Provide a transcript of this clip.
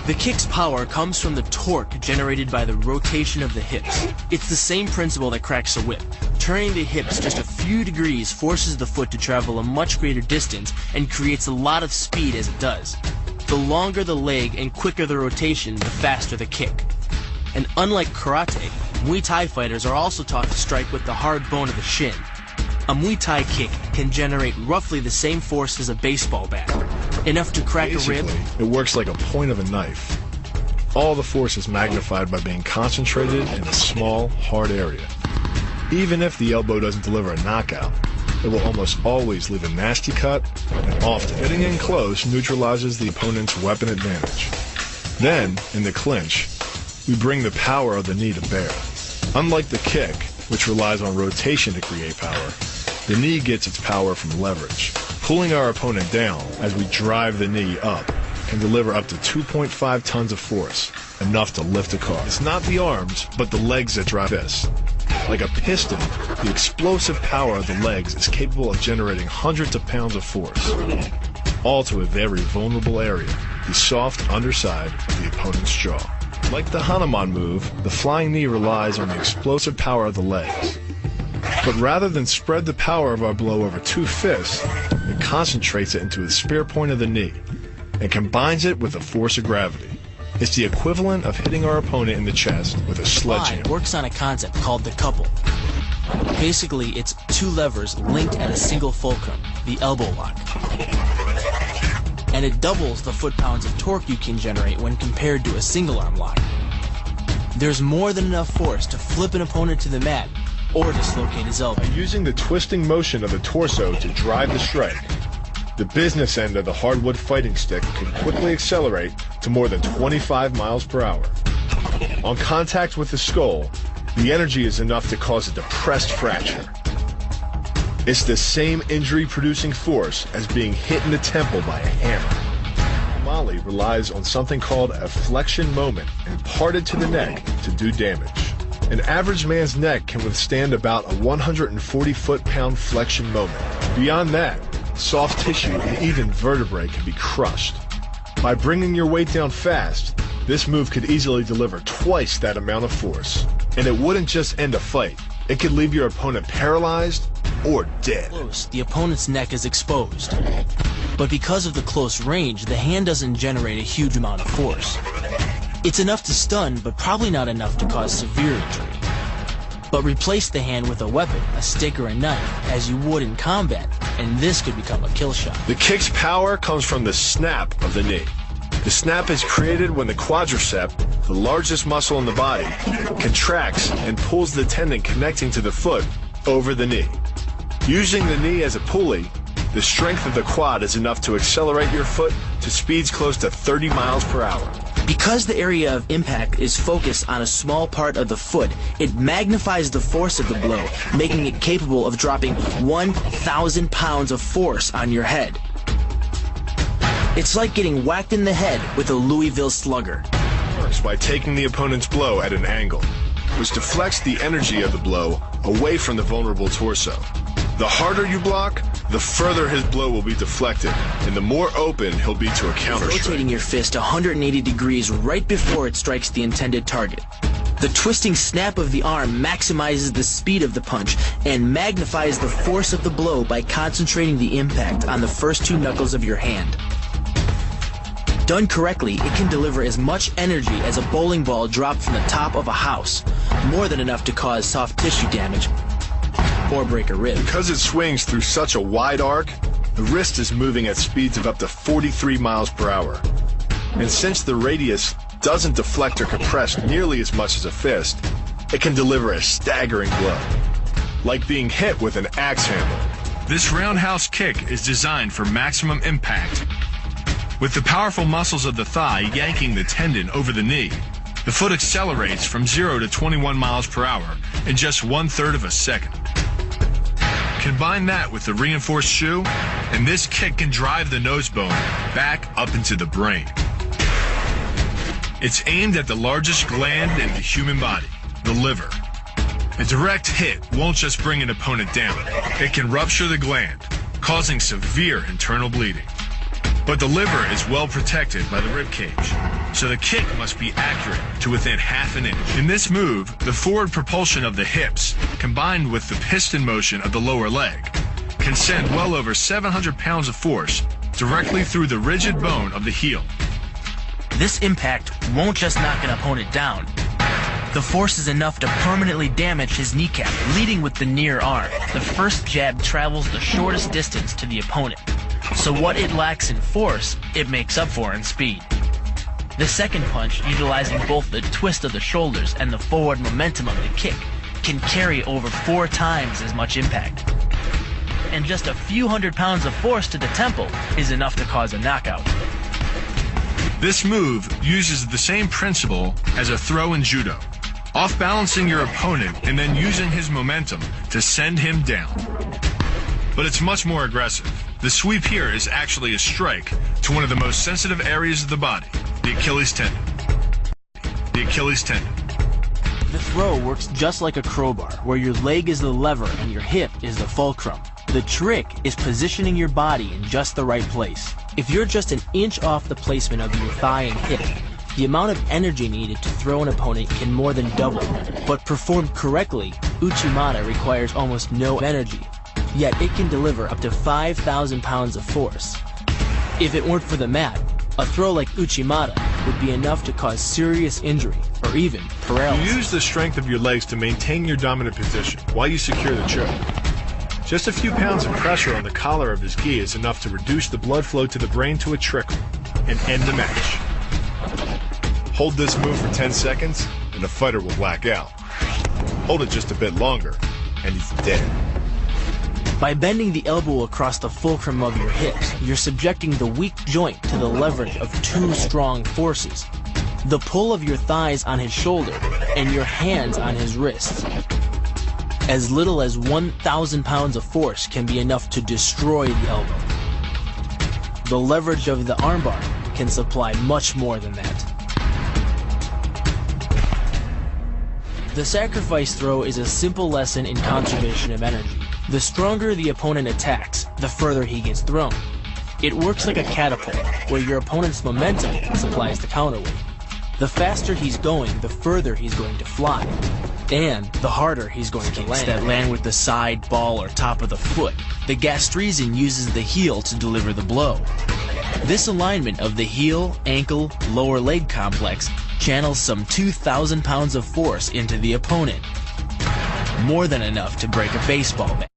The kick's power comes from the torque generated by the rotation of the hips. It's the same principle that cracks a whip. Turning the hips just a few degrees forces the foot to travel a much greater distance and creates a lot of speed as it does. The longer the leg and quicker the rotation, the faster the kick. And unlike karate, Muay Thai fighters are also taught to strike with the hard bone of the shin. A Muay Thai kick can generate roughly the same force as a baseball bat, enough to crack a rib. It works like a point of a knife. All the force is magnified by being concentrated in a small, hard area. Even if the elbow doesn't deliver a knockout, it will almost always leave a nasty cut, and often getting in close neutralizes the opponent's weapon advantage. Then, in the clinch, we bring the power of the knee to bear. Unlike the kick, which relies on rotation to create power, the knee gets its power from leverage. Pulling our opponent down as we drive the knee up can deliver up to 2.5 tons of force, enough to lift a car. It's not the arms, but the legs that drive this. Like a piston, the explosive power of the legs is capable of generating hundreds of pounds of force, all to a very vulnerable area, the soft underside of the opponent's jaw. Like the Hanuman move, the flying knee relies on the explosive power of the legs. But rather than spread the power of our blow over two fists, it concentrates it into the spear point of the knee and combines it with the force of gravity. It's the equivalent of hitting our opponent in the chest with a sledgehammer. Works on a concept called the couple. Basically, it's two levers linked at a single fulcrum, the elbow lock. And it doubles the foot-pounds of torque you can generate when compared to a single-arm lock. There's more than enough force to flip an opponent to the mat or dislocate his elbow. By using the twisting motion of the torso to drive the strike, the business end of the hardwood fighting stick can quickly accelerate to more than 25 miles per hour. On contact with the skull, the energy is enough to cause a depressed fracture. It's the same injury-producing force as being hit in the temple by a hammer. Mali relies on something called a flexion moment imparted to the neck to do damage. An average man's neck can withstand about a 140 foot-pound flexion moment. Beyond that, soft tissue and even vertebrae can be crushed. By bringing your weight down fast, this move could easily deliver twice that amount of force. And it wouldn't just end a fight. It could leave your opponent paralyzed or dead. Close, the opponent's neck is exposed. But because of the close range, the hand doesn't generate a huge amount of force. It's enough to stun, but probably not enough to cause severe injury. But replace the hand with a weapon, a stick or a knife, as you would in combat, and this could become a kill shot. The kick's power comes from the snap of the knee. The snap is created when the quadricep, the largest muscle in the body, contracts and pulls the tendon connecting to the foot over the knee. Using the knee as a pulley, the strength of the quad is enough to accelerate your foot to speeds close to 30 miles per hour. Because the area of impact is focused on a small part of the foot, it magnifies the force of the blow, making it capable of dropping 1,000 pounds of force on your head. It's like getting whacked in the head with a Louisville slugger. It works by taking the opponent's blow at an angle, which deflects the energy of the blow away from the vulnerable torso. The harder you block, the further his blow will be deflected, and the more open he'll be to a counter-strike. Rotating your fist 180 degrees right before it strikes the intended target. The twisting snap of the arm maximizes the speed of the punch and magnifies the force of the blow by concentrating the impact on the first two knuckles of your hand. Done correctly, it can deliver as much energy as a bowling ball dropped from the top of a house, more than enough to cause soft tissue damage or break a rib. Because it swings through such a wide arc, the wrist is moving at speeds of up to 43 miles per hour. And since the radius doesn't deflect or compress nearly as much as a fist, it can deliver a staggering blow, like being hit with an axe handle. This roundhouse kick is designed for maximum impact. With the powerful muscles of the thigh yanking the tendon over the knee, the foot accelerates from 0 to 21 miles per hour in just 1/3 of a second. Combine that with the reinforced shoe, and this kick can drive the nose bone back up into the brain. It's aimed at the largest gland in the human body, the liver. A direct hit won't just bring an opponent down. It can rupture the gland, causing severe internal bleeding. But the liver is well protected by the rib cage, so the kick must be accurate to within half an inch. In this move, the forward propulsion of the hips, combined with the piston motion of the lower leg, can send well over 700 pounds of force directly through the rigid bone of the heel. This impact won't just knock an opponent down. The force is enough to permanently damage his kneecap, leading with the near arm. The first jab travels the shortest distance to the opponent, so what it lacks in force, it makes up for in speed. The second punch, utilizing both the twist of the shoulders and the forward momentum of the kick, can carry over 4 times as much impact. And just a few hundred pounds of force to the temple is enough to cause a knockout. This move uses the same principle as a throw in judo, off-balancing your opponent and then using his momentum to send him down. But it's much more aggressive. The sweep here is actually a strike to one of the most sensitive areas of the body, the Achilles tendon. The Achilles tendon. The throw works just like a crowbar, where your leg is the lever and your hip is the fulcrum. The trick is positioning your body in just the right place. If you're just an inch off the placement of your thigh and hip, the amount of energy needed to throw an opponent can more than double. But performed correctly, Uchimata requires almost no energy, yet it can deliver up to 5,000 pounds of force. If it weren't for the mat, a throw like Uchimata would be enough to cause serious injury, or even paralysis. You use the strength of your legs to maintain your dominant position while you secure the choke. Just a few pounds of pressure on the collar of his gi is enough to reduce the blood flow to the brain to a trickle and end the match. Hold this move for 10 seconds and the fighter will black out. Hold it just a bit longer and he's dead. By bending the elbow across the fulcrum of your hips, you're subjecting the weak joint to the leverage of 2 strong forces. The pull of your thighs on his shoulder and your hands on his wrists. As little as 1,000 pounds of force can be enough to destroy the elbow. The leverage of the armbar can supply much more than that. The sacrifice throw is a simple lesson in conservation of energy. The stronger the opponent attacks, the further he gets thrown. It works like a catapult, where your opponent's momentum supplies the counterweight. The faster he's going, the further he's going to fly. And the harder he's going to land. That land with the side, ball, or top of the foot. The gastrizin uses the heel to deliver the blow. This alignment of the heel, ankle, lower leg complex channels some 2,000 pounds of force into the opponent. More than enough to break a baseball bat.